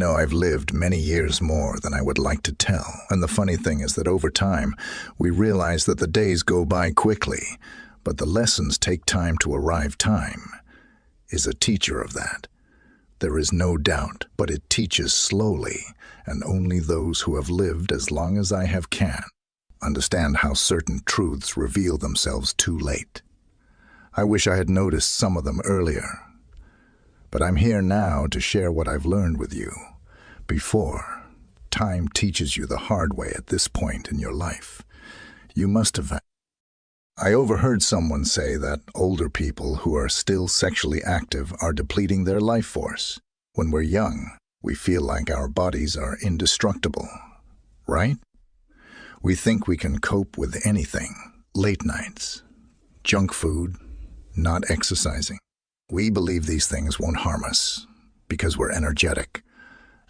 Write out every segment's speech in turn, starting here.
No, I've lived many years more than I would like to tell. And the funny thing is that over time, we realize that the days go by quickly, but the lessons take time to arrive. Time is a teacher of that. There is no doubt, but it teaches slowly, and only those who have lived as long as I have can understand how certain truths reveal themselves too late. I wish I had noticed some of them earlier, but I'm here now to share what I've learned with you. Before, time teaches you the hard way at this point in your life. You must have. I overheard someone say that older people who are still sexually active are depleting their life force. When we're young, we feel like our bodies are indestructible, right? We think we can cope with anything. Late nights, junk food, not exercising. We believe these things won't harm us because we're energetic.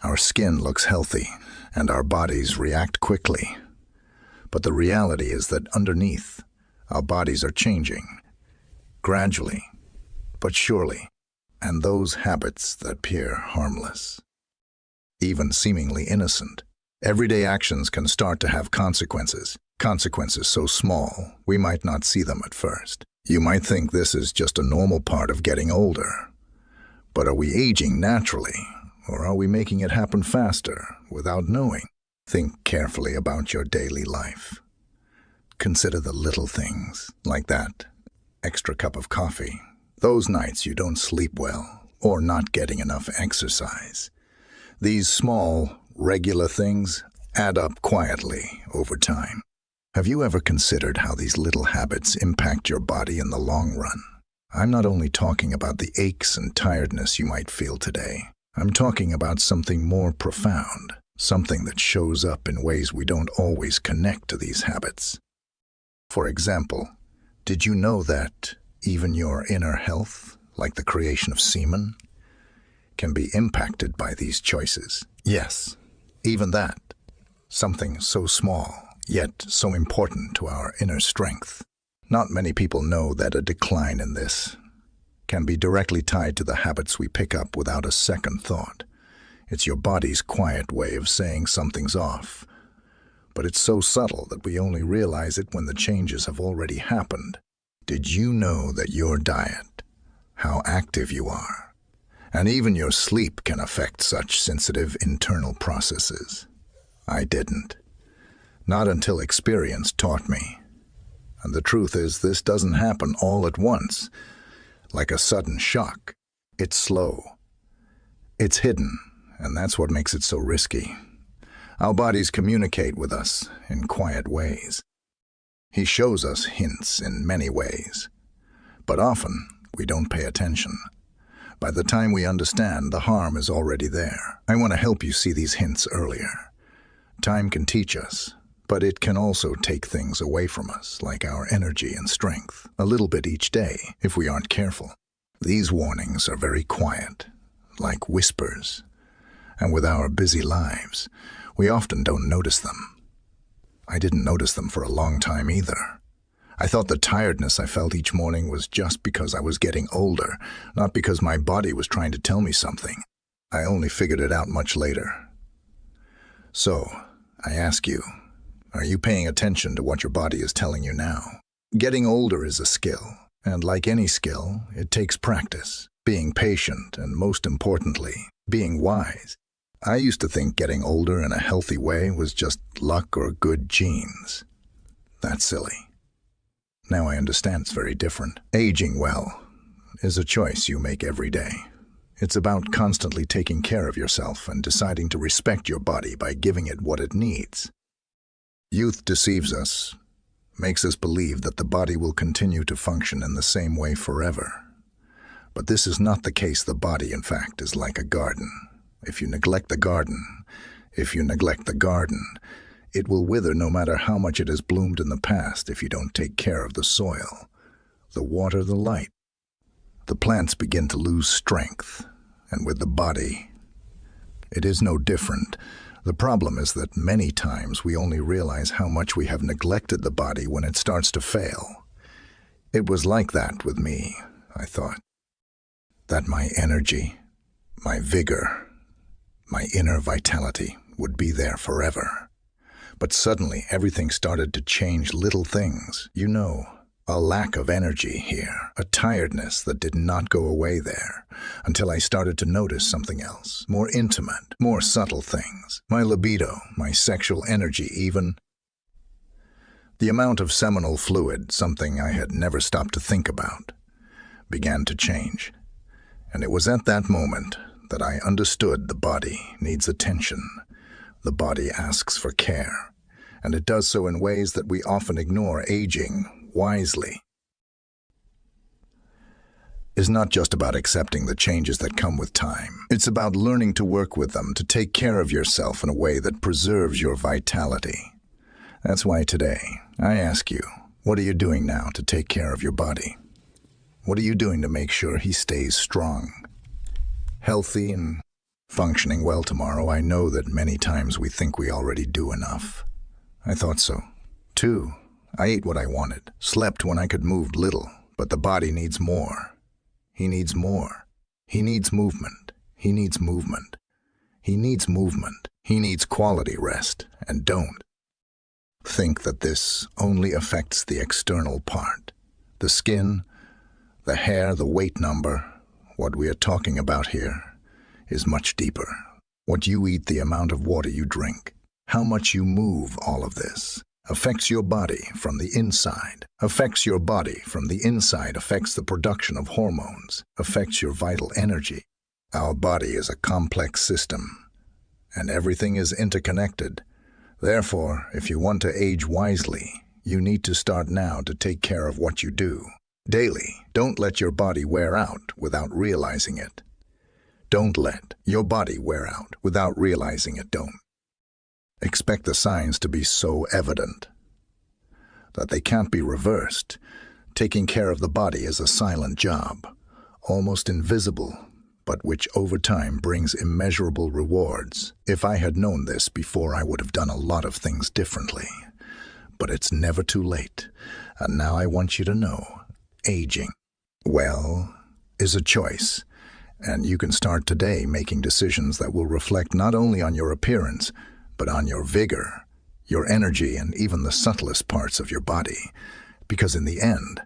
Our skin looks healthy and our bodies react quickly. But the reality is that underneath, our bodies are changing, gradually, but surely, and those habits that appear harmless, even seemingly innocent, everyday actions can start to have consequences so small we might not see them at first. You might think this is just a normal part of getting older. But are we aging naturally, or are we making it happen faster without knowing? Think carefully about your daily life. Consider the little things, like that extra cup of coffee, those nights you don't sleep well, or not getting enough exercise. These small, regular things add up quietly over time. Have you ever considered how these little habits impact your body in the long run? I'm not only talking about the aches and tiredness you might feel today. I'm talking about something more profound, something that shows up in ways we don't always connect to these habits. For example, did you know that even your inner health, like the creation of semen, can be impacted by these choices? Yes, even that. Something so small, yet so important to our inner strength. Not many people know that a decline in this can be directly tied to the habits we pick up without a second thought. It's your body's quiet way of saying something's off. But it's so subtle that we only realize it when the changes have already happened. Did you know that your diet, how active you are, and even your sleep can affect such sensitive internal processes? I didn't. Not until experience taught me. And the truth is, this doesn't happen all at once, like a sudden shock. It's slow. It's hidden, and that's what makes it so risky. Our bodies communicate with us in quiet ways. He shows us hints in many ways, but often we don't pay attention. By the time we understand, the harm is already there. I want to help you see these hints earlier. Time can teach us, but it can also take things away from us, like our energy and strength, a little bit each day, if we aren't careful. These warnings are very quiet, like whispers, and with our busy lives, we often don't notice them. I didn't notice them for a long time either. I thought the tiredness I felt each morning was just because I was getting older, not because my body was trying to tell me something. I only figured it out much later. So, I ask you, are you paying attention to what your body is telling you now? Getting older is a skill, and like any skill, it takes practice, being patient, and most importantly, being wise. I used to think getting older in a healthy way was just luck or good genes. That's silly. Now I understand it's very different. Aging well is a choice you make every day. It's about constantly taking care of yourself and deciding to respect your body by giving it what it needs. Youth deceives us, makes us believe that the body will continue to function in the same way forever. But this is not the case. The body, in fact, is like a garden. If you neglect the garden, it will wither no matter how much it has bloomed in the past if you don't take care of the soil, the water, the light. The plants begin to lose strength, and with the body, it is no different. The problem is that many times we only realize how much we have neglected the body when it starts to fail. It was like that with me, I thought. That my energy, my vigor, My inner vitality would be there forever. But suddenly everything started to change. Little things, a lack of energy here, a tiredness that did not go away there, until I started to notice something else, more intimate, more subtle things. My libido, my sexual energy even. The amount of seminal fluid, something I had never stopped to think about, began to change. And it was at that moment that I understood the body needs attention. The body asks for care, and it does so in ways that we often ignore. Aging wisely is not just about accepting the changes that come with time. It's about learning to work with them, to take care of yourself in a way that preserves your vitality. That's why today, I ask you, what are you doing now to take care of your body? What are you doing to make sure he stays strong, healthy, and functioning well tomorrow? I know that many times we think we already do enough. I thought so, too. I ate what I wanted, slept when I could move little, but the body needs more. He needs more. He needs movement. He needs movement. He needs movement. He needs quality rest, and don't think that this only affects the external part, the skin, the hair, the weight number. What we are talking about here is much deeper. What you eat, the amount of water you drink, how much you move, all of this affects your body from the inside, affects your body from the inside, affects the production of hormones, affects your vital energy. Our body is a complex system, and everything is interconnected. Therefore, if you want to age wisely, you need to start now to take care of what you do daily. Don't let your body wear out without realizing it. Don't let your body wear out without realizing it. Don't expect the signs to be so evident that they can't be reversed. Taking care of the body is a silent job, almost invisible, but which over time brings immeasurable rewards. If I had known this before, I would have done a lot of things differently. But it's never too late. And now I want you to know, aging, well, is a choice. And you can start today making decisions that will reflect not only on your appearance, but on your vigor, your energy, and even the subtlest parts of your body. Because in the end,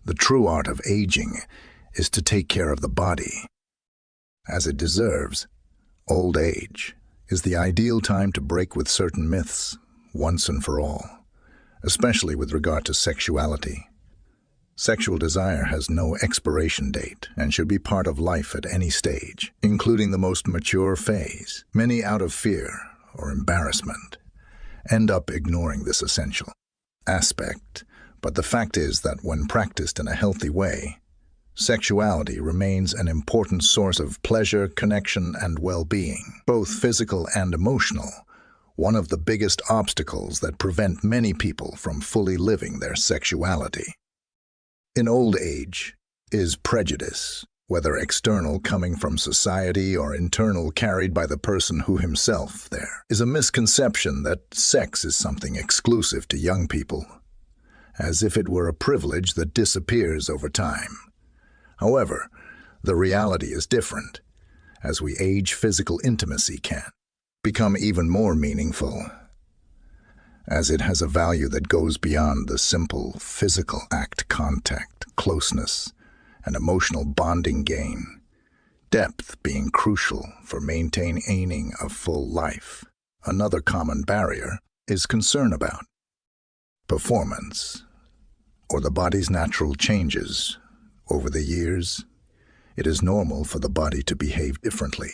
the true art of aging is to take care of the body as it deserves. Old age is the ideal time to break with certain myths once and for all, especially with regard to sexuality. Sexual desire has no expiration date and should be part of life at any stage, including the most mature phase. Many, out of fear or embarrassment, end up ignoring this essential aspect. But the fact is that when practiced in a healthy way, sexuality remains an important source of pleasure, connection, and well-being, both physical and emotional. One of the biggest obstacles that prevent many people from fully living their sexuality in old age is prejudice, whether external coming from society or internal carried by the person who himself. There is a misconception that sex is something exclusive to young people, as if it were a privilege that disappears over time. However, the reality is different. As we age, physical intimacy can become even more meaningful, as it has a value that goes beyond the simple physical act. Contact, closeness, and emotional bonding gain depth being crucial for maintaining a full life. Another common barrier is concern about performance or the body's natural changes. Over the years, it is normal for the body to behave differently,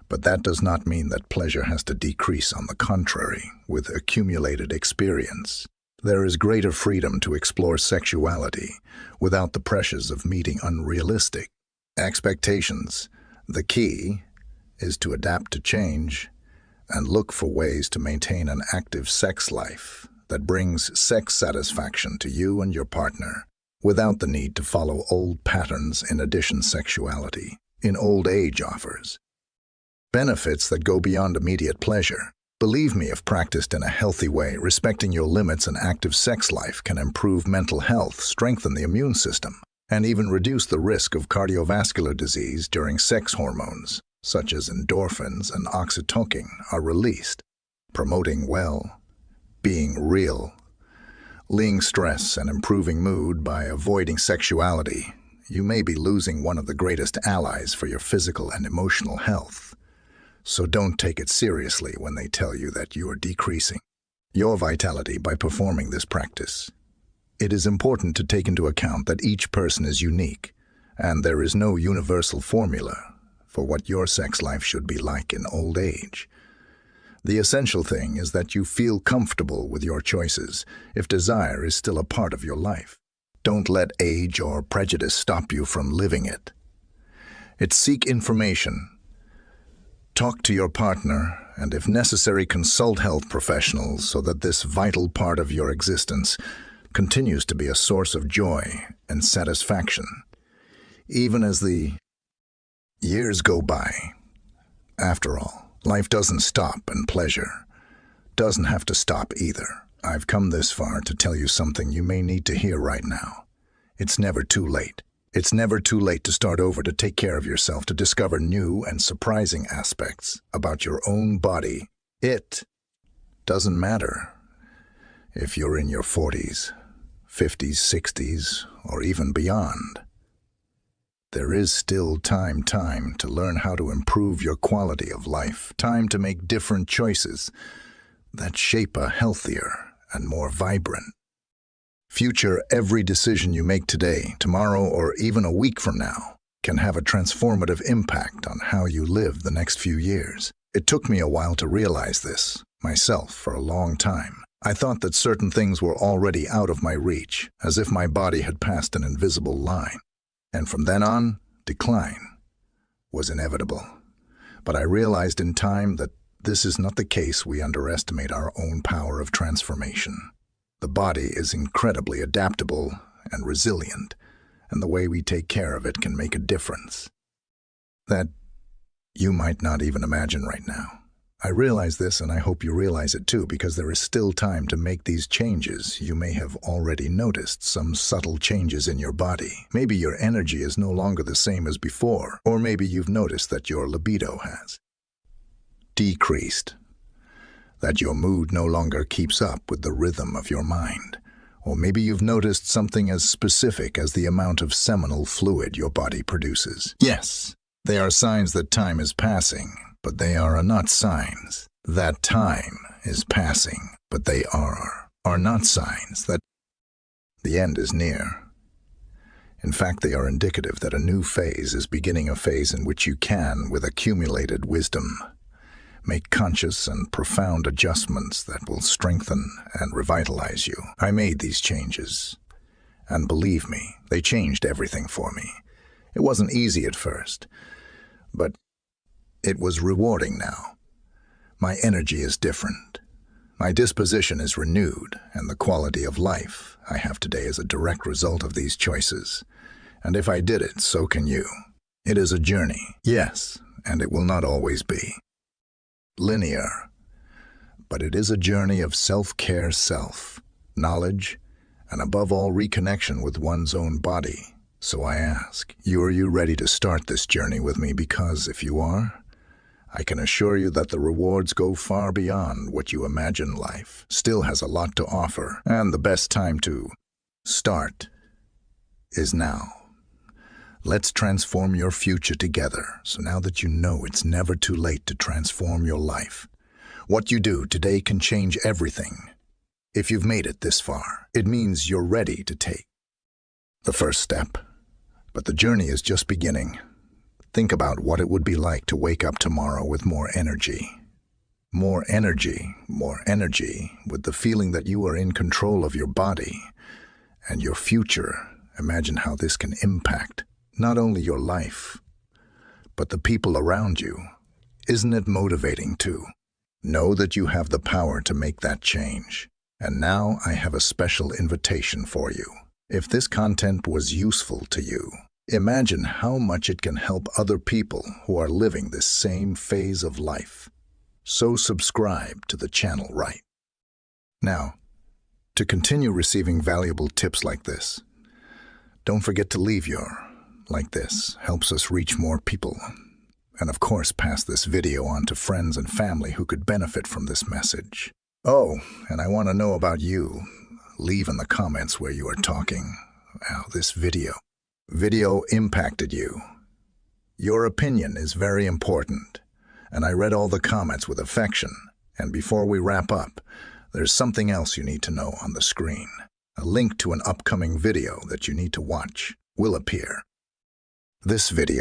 but that does not mean that pleasure has to decrease. On the contrary, with accumulated experience, there is greater freedom to explore sexuality without the pressures of meeting unrealistic expectations. The key is to adapt to change and look for ways to maintain an active sex life that brings sex satisfaction to you and your partner, without the need to follow old patterns. In addition, sexuality in old age offers benefits that go beyond immediate pleasure. Believe me, if practiced in a healthy way, respecting your limits, an active sex life can improve mental health, strengthen the immune system, and even reduce the risk of cardiovascular disease during sex. Hormones such as endorphins and oxytocin, are released, promoting being real, lean stress and improving mood. By avoiding sexuality, you may be losing one of the greatest allies for your physical and emotional health. So don't take it seriously when they tell you that you are decreasing your vitality by performing this practice. It is important to take into account that each person is unique, and there is no universal formula for what your sex life should be like in old age. The essential thing is that you feel comfortable with your choices if desire is still a part of your life. Don't let age or prejudice stop you from living it. Seek information. Talk to your partner, and if necessary, consult health professionals so that this vital part of your existence continues to be a source of joy and satisfaction, even as the years go by. After all, life doesn't stop, and pleasure doesn't have to stop either. I've come this far to tell you something you may need to hear right now. It's never too late. It's never too late to start over, to take care of yourself, to discover new and surprising aspects about your own body. It doesn't matter if you're in your 40s, 50s, 60s, or even beyond. There is still time to learn how to improve your quality of life, time to make different choices that shape a healthier and more vibrant future. Every decision you make today, tomorrow, or even a week from now can have a transformative impact on how you live the next few years. It took me a while to realize this myself. For a long time, I thought that certain things were already out of my reach, as if my body had passed an invisible line. And from then on, decline was inevitable. But I realized in time that this is not the case. We underestimate our own power of transformation. The body is incredibly adaptable and resilient, and the way we take care of it can make a difference that you might not even imagine right now. I realize this, and I hope you realize it too, because there is still time to make these changes. You may have already noticed some subtle changes in your body. Maybe your energy is no longer the same as before, or maybe you've noticed that your libido has decreased, that your mood no longer keeps up with the rhythm of your mind. Or maybe you've noticed something as specific as the amount of seminal fluid your body produces. Yes, they are signs that time is passing, but they are not signs that time is passing, but they are not signs that the end is near. In fact, they are indicative that a new phase is beginning, a phase in which you can, with accumulated wisdom, make conscious and profound adjustments that will strengthen and revitalize you. I made these changes, and believe me, they changed everything for me. It wasn't easy at first, but it was rewarding now. My energy is different. My disposition is renewed, and the quality of life I have today is a direct result of these choices. And if I did it, so can you. It is a journey, yes, and it will not always be linear, but it is a journey of self-care, self-knowledge, and above all, reconnection with one's own body. So I ask, are you ready to start this journey with me? Because if you are, I can assure you that the rewards go far beyond what you imagine. Life still has a lot to offer, and the best time to start is now. Let's transform your future together. So now that you know it's never too late to transform your life, what you do today can change everything. If you've made it this far, it means you're ready to take the first step. But the journey is just beginning. Think about what it would be like to wake up tomorrow with more energy. More energy, with the feeling that you are in control of your body and your future. Imagine how this can impact not only your life, but the people around you. Isn't it motivating too? Know that you have the power to make that change. And now I have a special invitation for you. If this content was useful to you, imagine how much it can help other people who are living this same phase of life. So subscribe to the channel right now to continue receiving valuable tips like this. Don't forget to leave your like this. Helps us reach more people And of course, pass this video on to friends and family who could benefit from this message. Oh, and I want to know about you. Leave in the comments where you are talking how this video impacted you. Your opinion is very important, and I read all the comments with affection. And before we wrap up, there's something else you need to know on the screen. A link to an upcoming video that you need to watch will appear. This video